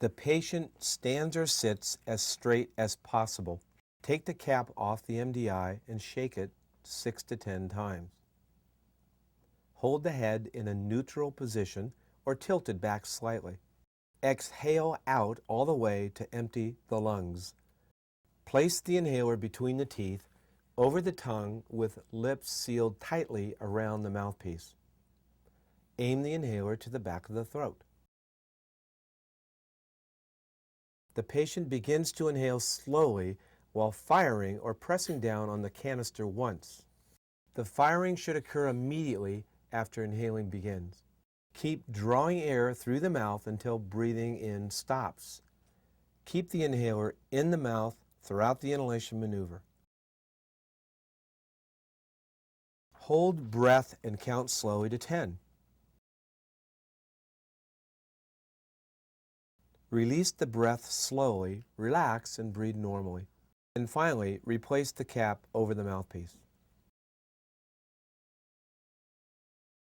The patient stands or sits as straight as possible. Take the cap off the MDI and shake it 6 to 10 times. Hold the head in a neutral position or tilted back slightly. Exhale out all the way to empty the lungs. Place the inhaler between the teeth, over the tongue with lips sealed tightly around the mouthpiece. Aim the inhaler to the back of the throat. The patient begins to inhale slowly while firing or pressing down on the canister once. The firing should occur immediately after inhaling begins. Keep drawing air through the mouth until breathing in stops. Keep the inhaler in the mouth throughout the inhalation maneuver. Hold breath and count slowly to 10. Release the breath slowly, relax, and breathe normally. And finally, replace the cap over the mouthpiece.